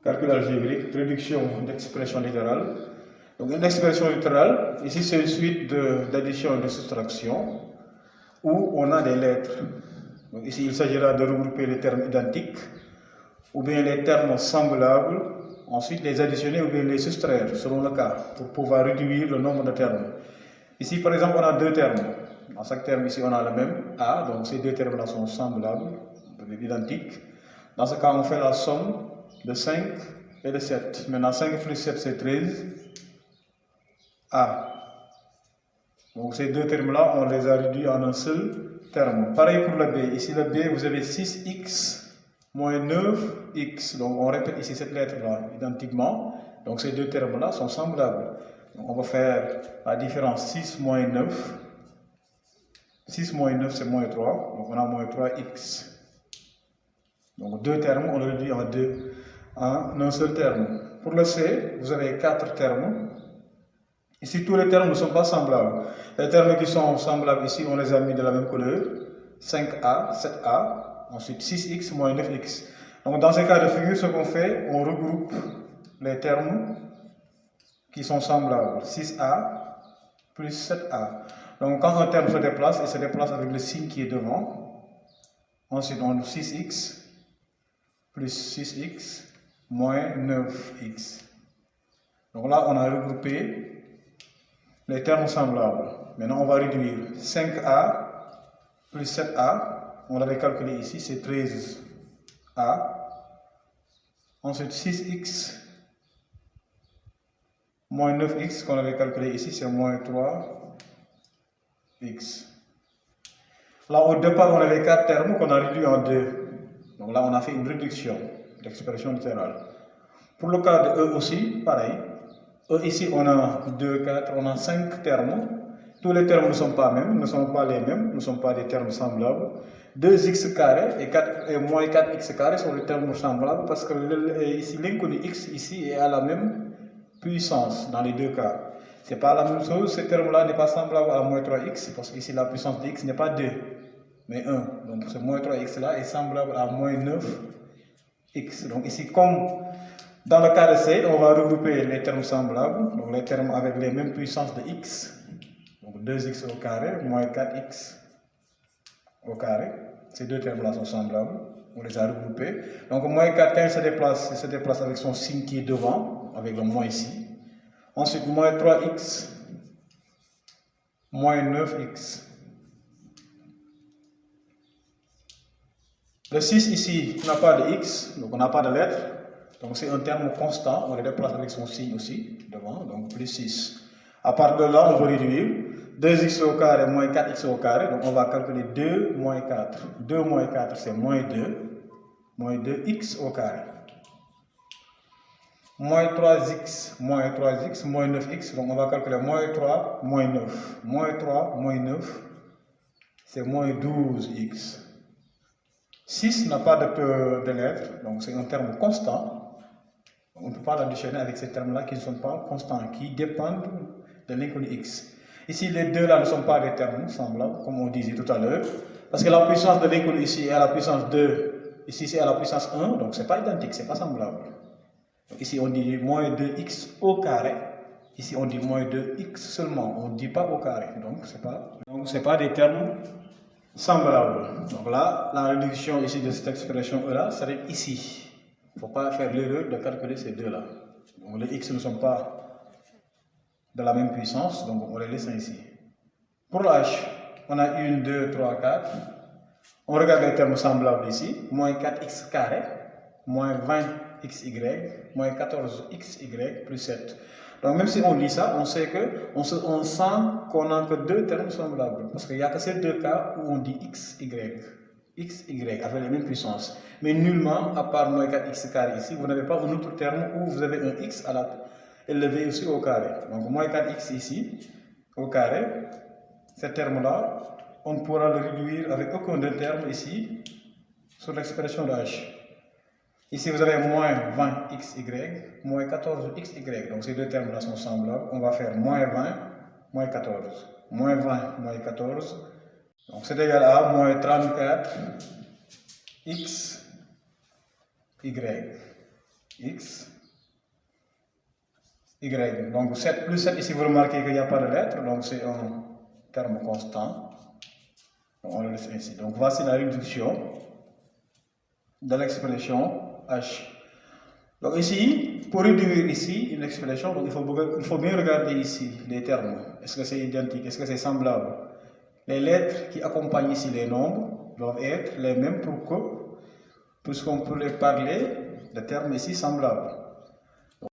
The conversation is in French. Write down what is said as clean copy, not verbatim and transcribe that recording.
calcul algébrique, réduction d'expression littérale. Donc une expression littérale, ici c'est une suite d'addition et de soustraction où on a des lettres. Donc ici il s'agira de regrouper les termes identiques ou bien les termes semblables, ensuite les additionner ou bien les soustraire selon le cas pour pouvoir réduire le nombre de termes. Ici par exemple on a deux termes. Dans chaque terme ici on a le même A, donc ces deux termes là sont semblables, identiques. Dans ce cas on fait la somme de 5 et de 7. Maintenant 5 plus 7 c'est 13. A. Donc ces deux termes-là, on les a réduits en un seul terme. Pareil pour le B. Ici le B, vous avez 6x moins 9x. Donc on répète ici cette lettre-là identiquement. Donc ces deux termes-là sont semblables. Donc on va faire la différence 6 moins 9. 6 moins 9 c'est moins 3. Donc on a moins 3x. Donc deux termes, on les réduit en un seul terme. Pour le C, vous avez 4 termes. Ici, tous les termes ne sont pas semblables. Les termes qui sont semblables ici, on les a mis de la même couleur. 5A, 7A, ensuite 6x moins 9x. Donc dans ces cas de figure, ce qu'on fait, on regroupe les termes qui sont semblables. 6A plus 7A. Donc quand un terme se déplace, il se déplace avec le signe qui est devant. Ensuite, on a 6x plus 6x moins 9x. Donc là, on a regroupé les termes semblables. Maintenant, on va réduire 5A plus 7A. On l'avait calculé ici, c'est 13A. Ensuite, 6x moins 9x qu'on avait calculé ici, c'est moins 3x. Là, au départ, on avait 4 termes qu'on a réduits en 2. Donc là, on a fait une réduction d'expression littérale. Pour le cas de E aussi, pareil. Ici, on a 2, 4, on a 5 termes. Tous les termes ne sont pas mêmes, ne sont pas les mêmes, ne sont pas des termes semblables. 2x carré et moins 4x carré sont des termes semblables parce que ici, l'inconnu x ici est à la même puissance dans les deux cas. Ce n'est pas la même chose, ce terme-là n'est pas semblable à moins 3x parce qu'ici la puissance de x n'est pas 2, mais 1. Donc ce moins 3x là est semblable à moins 9x. Donc ici, comme dans le cas de C, on va regrouper les termes semblables, donc les termes avec les mêmes puissances de x. Donc 2x au carré moins 4x au carré. Ces deux termes-là sont semblables. On les a regroupés. Donc moins 4, quand il se déplace avec son signe qui est devant, avec le moins ici. Ensuite, moins 3x moins 9x. Le 6 ici n'a pas de x, donc on n'a pas de lettre. Donc c'est un terme constant, on le déplace avec son signe aussi, devant, donc plus 6. À partir de là, on va réduire 2x au carré moins 4x au carré, donc on va calculer 2 moins 4. 2 moins 4 c'est moins 2x au carré. Moins 3x moins 9x, donc on va calculer moins 3 moins 9. Moins 3 moins 9 c'est moins 12x. 6 n'a pas de lettre, donc c'est un terme constant. On ne peut pas l'additionner avec ces termes-là qui ne sont pas constants, qui dépendent de l'inconnu x. Ici, les deux là ne sont pas des termes semblables, comme on disait tout à l'heure, parce que la puissance de l'inconnu ici est à la puissance 2, ici c'est à la puissance 1, donc ce n'est pas identique, ce n'est pas semblable. Donc ici on dit moins 2x au carré, ici on dit moins 2x seulement, on ne dit pas au carré, donc ce n'est pas des termes semblables. Donc là, la réduction ici de cette expression E là serait ici. Il ne faut pas faire l'erreur de calculer ces deux-là. Les x ne sont pas de la même puissance, donc on les laisse ici. Pour l'H, on a 1, 2, 3, 4. On regarde les termes semblables ici. Moins 4x carré, moins 20xy, moins 14xy plus 7. Donc même si on lit ça, on sait on sent qu'on n'a que deux termes semblables. Parce qu'il n'y a que ces deux cas où on dit xy. xy avec les mêmes puissances. Mais nullement, à part moins 4x carré ici, vous n'avez pas un autre terme où vous avez un x élevé aussi au carré. Donc moins 4x ici, au carré, ce terme-là, on ne pourra le réduire avec aucun des termes ici, sur l'expression de h. Ici, vous avez moins 20xy, moins 14xy. Donc ces deux termes-là sont semblables. On va faire moins 20, moins 14. Moins 20, moins 14. Donc c'est égal à moins 34 x, y. X, Y. Donc 7 plus 7, ici vous remarquez qu'il n'y a pas de lettre, donc c'est un terme constant. Donc on le laisse ainsi. Donc voici la réduction de l'expression H. Donc ici, pour réduire ici une expression, donc il faut bien regarder ici les termes. Est-ce que c'est identique? Est-ce que c'est semblable? Les lettres qui accompagnent ici les nombres doivent être les mêmes puisqu'on pourrait parler de termes ici semblables.